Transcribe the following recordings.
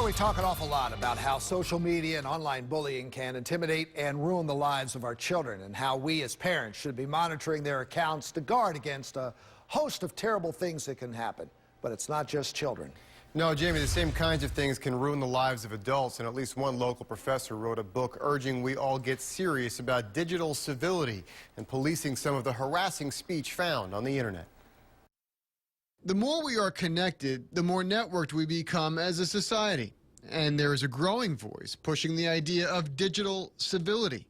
Well, we talk an awful lot about how social media and online bullying can intimidate and ruin the lives of our children, and how we as parents should be monitoring their accounts to guard against a host of terrible things that can happen. But it's not just children. No, Jamie, the same kinds of things can ruin the lives of adults, and at least one local professor wrote a book urging we all get serious about digital civility and policing some of the harassing speech found on the internet. The more we are connected, the more networked we become as a society. And there is a growing voice pushing the idea of digital civility.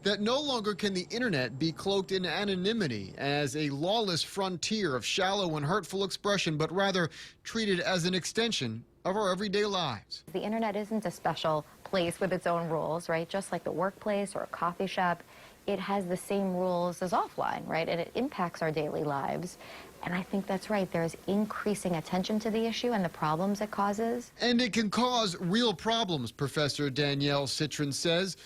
That no longer can the internet be cloaked in anonymity as a lawless frontier of shallow and hurtful expression, but rather treated as an extension of our everyday lives. The internet isn't a special place with its own rules, right? Just like the workplace or a coffee shop, it has the same rules as offline, right? And it impacts our daily lives. And I think that's right. There's increasing attention to the issue and the problems it causes. And it can cause real problems, Professor Danielle Citron says.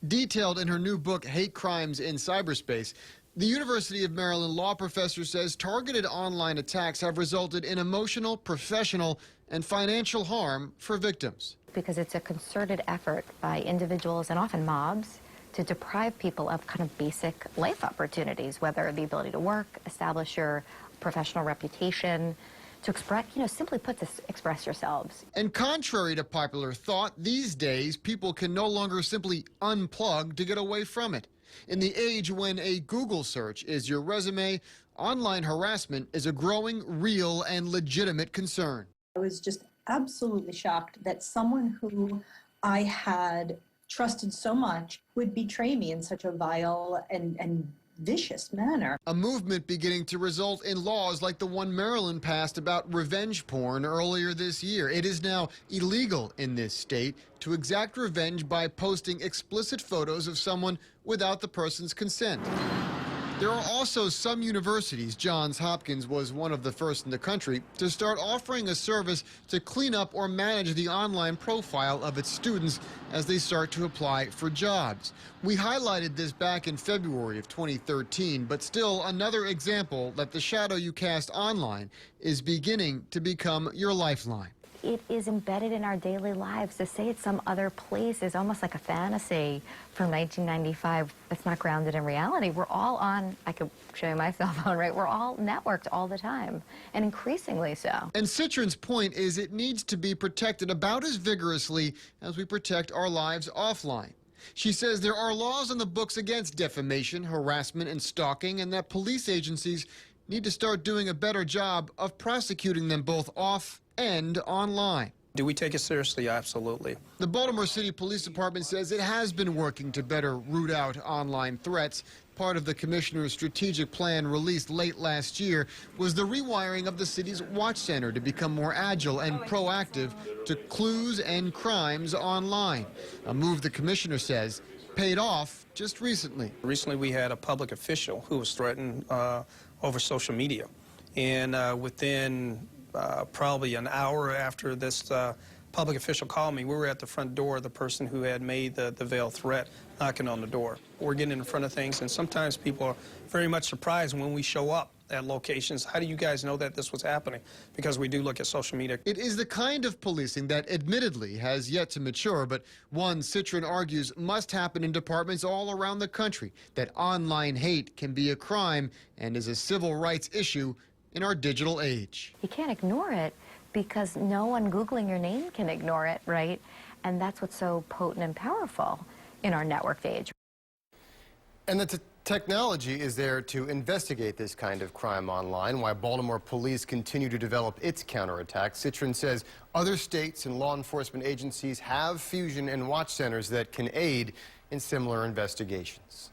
Detailed in her new book, Hate Crimes in Cyberspace, the University of Maryland law professor says targeted online attacks have resulted in emotional, professional, and financial harm for victims. Because it's a concerted effort by individuals and often mobs to deprive people of kind of basic life opportunities, whether the ability to work, establish your professional reputation, to express, simply put, to express yourselves. And contrary to popular thought, these days people can no longer simply unplug to get away from it. In the age when a Google search is your resume, online harassment is a growing, real, and legitimate concern. I was just absolutely shocked that someone who I had trusted so much would betray me in such a vile and vicious manner. A movement beginning to result in laws like the one Maryland passed about revenge porn earlier this year. It is now illegal in this state to exact revenge by posting explicit photos of someone without the person's consent. There are also some universities, Johns Hopkins was one of the first in the country, to start offering a service to clean up or manage the online profile of its students as they start to apply for jobs. We highlighted this back in February of 2013, but still another example that the shadow you cast online is beginning to become your lifeline. It is embedded in our daily lives. To say it's some other place is almost like a fantasy from 1995 that's not grounded in reality. We're all on, I could show you my cell phone, right? We're all networked all the time, and increasingly so. And Citron's point is it needs to be protected about as vigorously as we protect our lives offline. She says there are laws on the books against defamation, harassment, and stalking, and that police agencies need to start doing a better job of prosecuting them both off and online. Do we take it seriously? Absolutely. The Baltimore City Police Department says it has been working to better root out online threats. Part of the commissioner's strategic plan released late last year was the rewiring of the city's watch center to become more agile and proactive to clues and crimes online. A move the commissioner says paid off just recently. Recently we had a public official who was threatened over social media, and within probably an hour after this public official called me, we were at the front door of the person who had made the veiled threat, knocking on the door. We're getting in front of things, and sometimes people are very much surprised when we show up at locations. How do you guys know that this was happening? Because we do look at social media. It is the kind of policing that admittedly has yet to mature, but one Citron argues must happen in departments all around the country. That online hate can be a crime and is a civil rights issue in our digital age. You can't ignore it because no one Googling your name can ignore it, right? And that's what's so potent and powerful in our networked age. And the technology is there to investigate this kind of crime online. While Baltimore police continue to develop its counterattack, Citron says other states and law enforcement agencies have fusion and watch centers that can aid in similar investigations.